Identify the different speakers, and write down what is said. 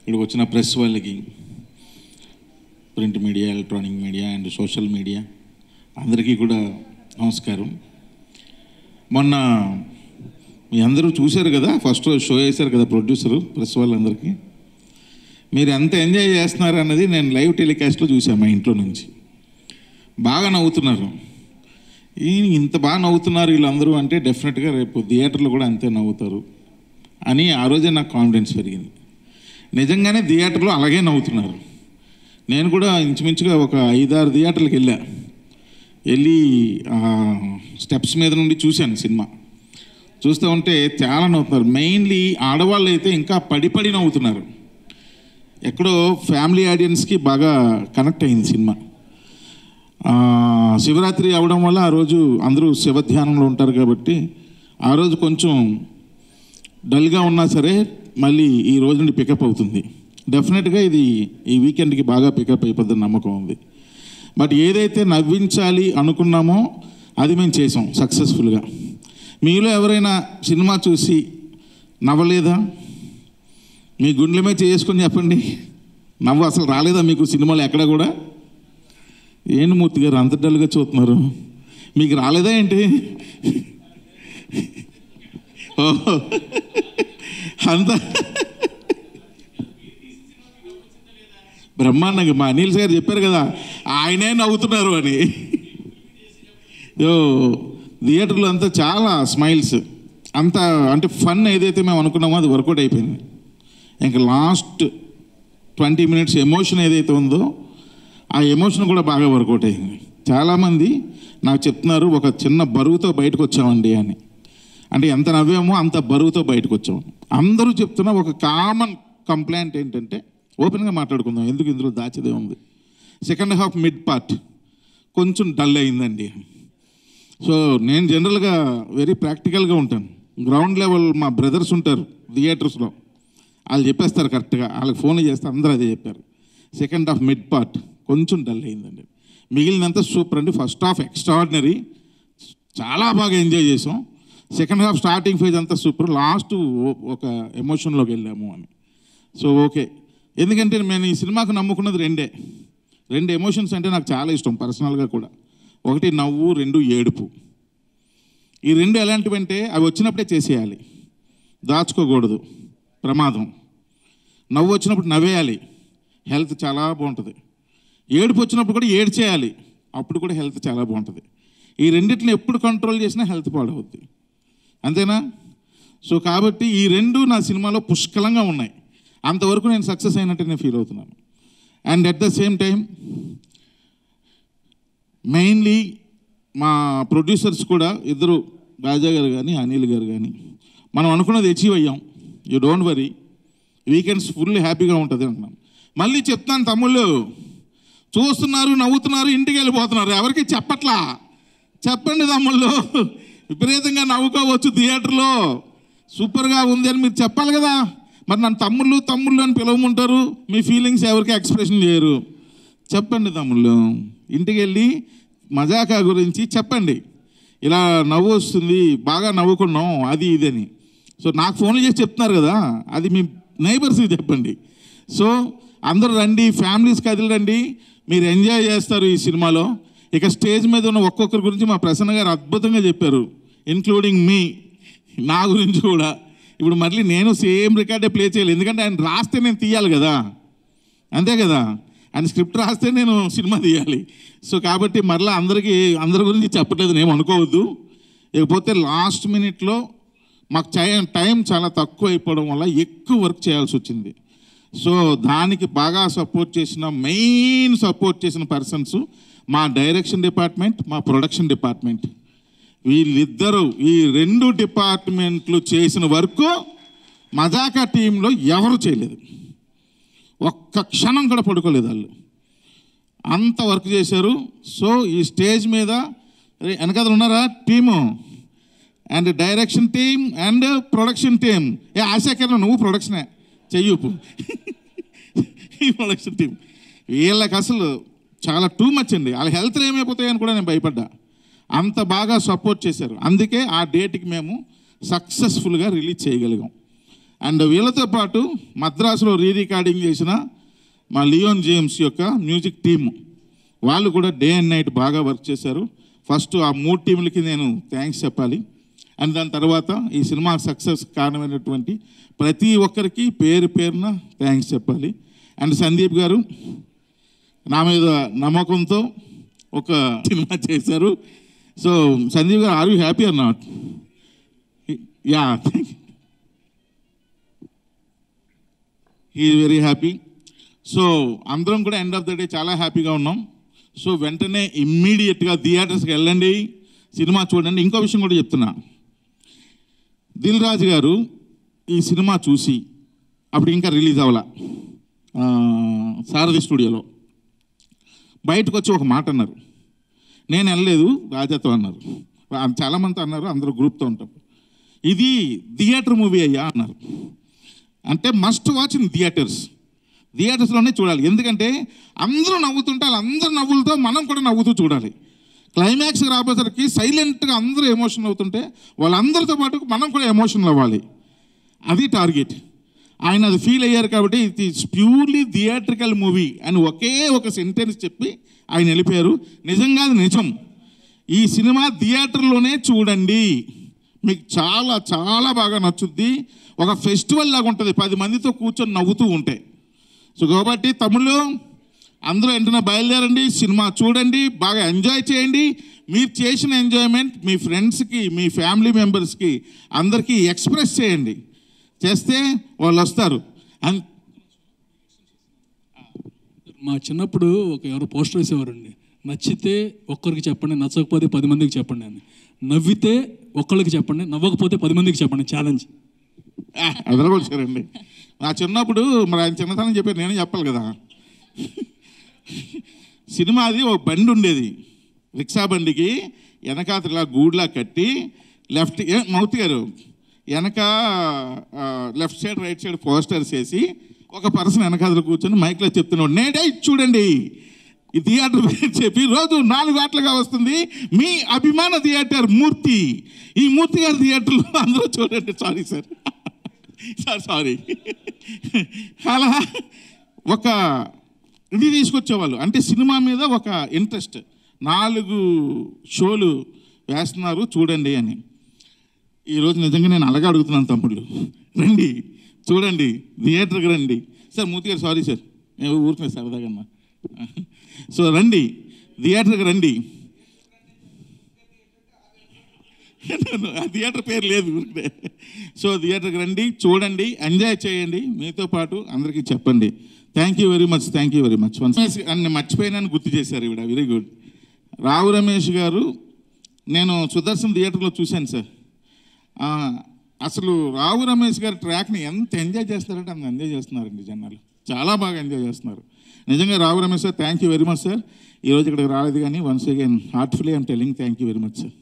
Speaker 1: ఇక్కడికి వచ్చిన ప్రెస్ వాళ్ళకి, print media, electronic media and social media అందరికీ కూడా నమస్కారం. మొన్న మీ అందరూ చూశారు కదా, ఫస్ట్ రోజు షో చేశారు కదా ప్రొడ్యూసరు, ప్రెస్ వాళ్ళందరికీ. మీరు ఎంత ఎంజాయ్ చేస్తున్నారు అన్నది నేను లైవ్ టెలికాస్ట్లో చూశాను మా ఇంట్లో నుంచి. బాగా నవ్వుతున్నారు. ఇంత బాగా నవ్వుతున్నారు వీళ్ళందరూ అంటే డెఫినెట్గా రేపు థియేటర్లో కూడా అంతే నవ్వుతారు అని ఆ రోజే నాకు కాన్ఫిడెన్స్ పెరిగింది. నిజంగానే థియేటర్లో అలాగే నవ్వుతున్నారు. నేను కూడా ఇంచుమించుగా ఒక 5-6 థియేటర్లకు వెళ్ళి స్టెప్స్ మీద నుండి చూశాను సినిమా. చూస్తూ ఉంటే చాలా నవ్వుతున్నారు. మెయిన్లీ ఆడవాళ్ళు అయితే ఇంకా పడి నవ్వుతున్నారు. ఎక్కడో ఫ్యామిలీ ఆడియన్స్కి బాగా కనెక్ట్ అయింది సినిమా. శివరాత్రి అవడం వల్ల ఆ రోజు అందరూ శివధ్యానంలో ఉంటారు కాబట్టి ఆ రోజు కొంచెం డల్గా ఉన్నా సరే మళ్ళీ ఈ రోజు నుండి పికప్ అవుతుంది. డెఫినెట్గా ఇది ఈ వీకెండ్కి బాగా పికప్ అయిపోద్దని నమ్మకం ఉంది. బట్ ఏదైతే నవ్వించాలి అనుకున్నామో అది మేము చేసాం సక్సెస్ఫుల్గా. మీలో ఎవరైనా సినిమా చూసి నవ్వలేదా? మీ గుండెల మీద చేసుకొని చెప్పండి. నవ్వు అసలు రాలేదా మీకు సినిమాలో ఎక్కడ కూడా? ఏంటి మూర్తి గారు అంత డల్గా చూస్తున్నారు, మీకు రాలేదా ఏంటి? ఓహో అంత బ్రహ్మాండంగా మా అనిల్ గారు చెప్పారు కదా, ఆయనే నవ్వుతున్నారు అని. థియేటర్లో అంతా చాలా స్మైల్స్, అంత అంటే ఫన్ ఏదైతే మేము అనుకున్నామో అది వర్కౌట్ అయిపోయింది. ఇంకా లాస్ట్ 20 minutes ఎమోషన్ ఏదైతే ఉందో ఆ ఎమోషన్ కూడా బాగా వర్కౌట్ అయింది. చాలామంది నాకు చెప్తున్నారు ఒక చిన్న బరువుతో బయటకు వచ్చామండి అని. అంటే ఎంత నవ్వామో అంత బరువుతో బయటకు వచ్చాము. అందరూ చెప్తున్న ఒక కామన్ కంప్లైంట్ ఏంటంటే, ఓపెన్గా మాట్లాడుకుందాం, ఎందుకు ఇందులో దాచేదే ఉంది, సెకండ్ హాఫ్ మిడ్ పార్ట్ కొంచెం డల్ అయిందండి. సో నేను జనరల్గా వెరీ ప్రాక్టికల్గా ఉంటాను. గ్రౌండ్ లెవెల్ మా బ్రదర్స్ ఉంటారు థియేటర్స్లో, వాళ్ళు చెప్పేస్తారు కరెక్ట్గా, వాళ్ళకి ఫోన్లు చేస్తే అందరూ అదే చెప్పారు. సెకండ్ హాఫ్ మిడ్ పార్ట్ కొంచెం డల్ అయిందండి. మిగిలినంతా సూపర్ అండి. ఫస్ట్ హాఫ్ ఎక్స్ట్రాడినరీ, చాలా బాగా ఎంజాయ్ చేసాం. సెకండ్ హాఫ్ స్టార్టింగ్ ఫేజ్ అంతా సూపర్, లాస్ట్ ఒక ఎమోషన్లోకి వెళ్ళాము అని. సో ఓకే, ఎందుకంటే నేను ఈ సినిమాకు నమ్ముకున్నది రెండు ఎమోషన్స్ అంటే నాకు చాలా ఇష్టం పర్సనల్గా కూడా. ఒకటి నవ్వు, 2 ఏడుపు. ఈ 2 ఎలాంటివంటే అవి వచ్చినప్పుడే చేసేయాలి, దాచుకోకూడదు, ప్రమాదం. నవ్వు వచ్చినప్పుడు నవ్వేయాలి, హెల్త్ చాలా బాగుంటుంది. ఏడుపు వచ్చినప్పుడు కూడా ఏడ్చేయాలి, అప్పుడు కూడా హెల్త్ చాలా బాగుంటుంది. ఈ రెండింటిని ఎప్పుడు కంట్రోల్ చేసినా హెల్త్ పాడవుద్ది, అంతేనా? సో కాబట్టి ఈ 2 నా సినిమాలో పుష్కలంగా ఉన్నాయి. అంతవరకు నేను సక్సెస్ అయినట్టు నేను ఫీల్ అవుతున్నాను. And at the same time mainly మా ప్రొడ్యూసర్స్ కూడా ఇద్దరు, రాజా గారు కానీ అనిల్ గారు కానీ, మనం అనుకున్నది అచీవ్ అయ్యాం. You don't worry, weekends full హ్యాపీగా ఉంటుంది అంటున్నాను. మళ్ళీ చెప్తాను తమ్ముళ్ళు, చూస్తున్నారు, నవ్వుతున్నారు, ఇంటికి వెళ్ళిపోతున్నారు, ఎవరికి చెప్పట్లా. చెప్పండి తమ్ముళ్ళు, విపరీతంగా నవ్వుకోవచ్చు థియేటర్లో, సూపర్గా ఉంది అని మీరు చెప్పాలి కదా. మరి నన్ను తమ్ముళ్ళు అని పిలవమంటారు, మీ ఫీలింగ్స్ ఎవరికి ఎక్స్ప్రెషన్ చేయరు. చెప్పండి తమ్ముళ్ళు, ఇంటికి వెళ్ళి మజాకా గురించి చెప్పండి, ఇలా నవ్వు వస్తుంది, బాగా నవ్వుకున్నాం, అది ఇదని. సో నాకు ఫోన్లు చేసి చెప్తున్నారు కదా, అది మీ నైబర్స్కి చెప్పండి. సో అందరూ రండి, ఫ్యామిలీస్ కదిలిరండి, మీరు ఎంజాయ్ చేస్తారు ఈ సినిమాలో. ఇక స్టేజ్ మీద ఉన్న ఒక్కొక్కరి గురించి మా ప్రసన్న గారు అద్భుతంగా చెప్పారు, ఇన్క్లూడింగ్ మీ, నా గురించి కూడా. ఇప్పుడు మళ్ళీ నేను సేమ్ రికార్డే ప్లే చేయాలి, ఎందుకంటే ఆయన రాస్తే నేను తీయాలి కదా, అంతే కదా, ఆయన స్క్రిప్ట్ రాస్తే నేను సినిమా తీయాలి. సో కాబట్టి మరలా అందరి గురించి చెప్పట్లేదు నేను అనుకోవద్దు. ఇకపోతే లాస్ట్ మినిట్లో మాకు టైం చాలా తక్కువ అయిపోవడం వల్ల ఎక్కువ వర్క్ చేయాల్సి వచ్చింది. సో దానికి బాగా మెయిన్ సపోర్ట్ చేసిన పర్సన్స్ మా డైరెక్షన్ డిపార్ట్మెంట్, మా ప్రొడక్షన్ డిపార్ట్మెంట్. వీళ్ళిద్దరూ, ఈ 2 డిపార్ట్మెంట్లు చేసిన వర్క్ మజాకా టీంలో ఎవరు చేయలేదు. ఒక్క క్షణం కూడా పడుకోలేదు వాళ్ళు, అంత వర్క్ చేశారు. సో ఈ స్టేజ్ మీద వెనకాల ఉన్నారా team, and direction team and production team. ఆశాకరణ నువ్వు ప్రొడక్షనే చెయ్యూపు. ఈ ప్రొడక్షన్ టీం వీళ్ళకి అసలు చాలా టూ మచ్ అండి. వాళ్ళ హెల్త్ ఏమైపోతాయని కూడా నేను భయపడ్డా, అంత బాగా సపోర్ట్ చేశారు. అందుకే ఆ డేట్కి మేము సక్సెస్ఫుల్గా రిలీజ్ చేయగలిగాం. అండ్ వీళ్ళతో పాటు మద్రాసులో రికార్డింగ్ చేసిన మా లియోన్ జేమ్స్ యొక్క మ్యూజిక్ టీమ్ వాళ్ళు కూడా డే అండ్ నైట్ బాగా వర్క్ చేశారు. ఫస్ట్ ఆ 3 టీములకి నేను థ్యాంక్స్ చెప్పాలి. అండ్ దాని తర్వాత ఈ సినిమా సక్సెస్ కారణమైనటువంటి ప్రతి ఒక్కరికి పేరున థ్యాంక్స్ చెప్పాలి. అండ్ సందీప్ గారు నా మీద నమ్మకంతో ఒక సినిమా చేశారు. So Sandeep garu, are you happy or not? Yeah, he is very happy. So అందరం కూడా ఎండ్ ఆఫ్ ద డే చాలా హ్యాపీగా ఉన్నాం. సో వెంటనే ఇమ్మీడియట్గా థియేటర్స్కి వెళ్ళండి, సినిమా చూడండి. ఇంకో విషయం కూడా చెప్తున్నా, దిల్ రాజు గారు ఈ సినిమా చూసి అప్పుడు ఇంకా రిలీజ్ అవ్వాల సారథి స్టూడియోలో బయటకు వచ్చి ఒక మాట అన్నారు. నేను వెళ్ళలేదు, రాజాతో అన్నారు. చాలామంది అన్నారు, అందరూ గ్రూప్తో ఉంటారు. ఇది థియేటర్ మూవీ అయ్యా అన్నారు. అంటే మస్ట్ వాచ్ ఇన్ థియేటర్స్లోనే చూడాలి. ఎందుకంటే అందరూ నవ్వుతుంటే వాళ్ళందరూ నవ్వులతో మనం కూడా నవ్వుతూ చూడాలి. క్లైమాక్స్ రాబోసరికి సైలెంట్గా అందరూ ఎమోషనల్ అవుతుంటే వాళ్ళందరితో పాటు మనం కూడా ఎమోషనల్ అవ్వాలి. అది టార్గెట్. ఆయన అది ఫీల్ అయ్యారు కాబట్టి ఇది ప్యూర్లీ థియేట్రికల్ మూవీ అని ఒకే ఒక సెంటెన్స్ చెప్పి ఆయన వెళ్ళిపోయారు. నిజంగా అది నిజం. ఈ సినిమా థియేటర్లోనే చూడండి, మీకు చాలా చాలా బాగా నచ్చుద్ది. ఒక ఫెస్టివల్ లాగా ఉంటుంది 10 మందితో కూర్చొని నవ్వుతూ ఉంటే. సో కాబట్టి తమ్ముళ్ళు అందరూ వెంటనే బయలుదేరండి, సినిమా చూడండి, బాగా ఎంజాయ్ చేయండి. మీరు చేసిన ఎంజాయ్మెంట్ మీ ఫ్రెండ్స్కి, మీ ఫ్యామిలీ మెంబర్స్కి అందరికీ ఎక్స్ప్రెస్ చేయండి. చేస్తే వాళ్ళు వస్తారు.
Speaker 2: మా చిన్నప్పుడు ఎవరో పోస్టర్ వేసేవారండి, నచ్చితే ఒక్కరికి చెప్పండి, నచ్చకపోతే 10 మందికి చెప్పండి అని. నవ్వితే ఒక్కరికి చెప్పండి, నవ్వకపోతే 10 మందికి చెప్పండి. ఛాలెంజ్
Speaker 1: ఎదరగొచ్చారండి. నా చిన్నప్పుడు మరి ఆయన చిన్నతనం చెప్పారు, నేనే చెప్పాలి కదా. సినిమా అది ఒక బండి ఉండేది, రిక్షా బండికి వెనకాతలా గూడ్లా కట్టి లెఫ్ట్ మౌత్ గారు వెనక left side right side posters వేసి ఒక పర్సన్ వెనకాతలు కూర్చొని మైక్లో చెప్తున్నాడు, నేడే చూడండి ఈ థియేటర్ పేరు చెప్పి రోజు 4 గంటలుగా వస్తుంది మీ అభిమాన థియేటర్ మూర్తి. ఈ మూర్తి గారి థియేటర్లో అందరూ చూడండి. సారీ అలా ఒక ఇది తీసుకొచ్చేవాళ్ళు. అంటే సినిమా మీద ఒక ఇంట్రెస్ట్. 4 షోలు వేస్తున్నారు చూడండి అని. ఈరోజు నిజంగా నేను అలాగే అడుగుతున్నాను, తమ్ముళ్ళు రండి చూడండి, థియేటర్కి రండి. సార్ మూర్తి గారు సారీ సార్, నేను ఊరుకున్నాను సరదాగా. సో రండి, థియేటర్కి రండి. ఆ థియేటర్ పేరు లేదు ఊరికే. సో థియేటర్కి రండి, చూడండి, ఎంజాయ్ చేయండి, మీతో పాటు అందరికీ చెప్పండి. Thank you very much. అన్ని మర్చిపోయినాను గుర్తు చేశారు ఇవిడ. Very good. రావు రమేష్ గారు నేను సుదర్శన్ థియేటర్లో చూశాను సార్. అసలు రావు రమేష్ గారి ట్రాక్ని ఎంత ఎంజాయ్ చేస్తారంటే అంత ఎంజాయ్ చేస్తున్నారండి జనాలు, చాలా బాగా ఎంజాయ్ చేస్తున్నారు. నిజంగా Rao Ramesh sir thank you very much sir. ఈరోజు ఇక్కడికి రాలేదు కానీ once again heartfully I'm telling thank you very much sir.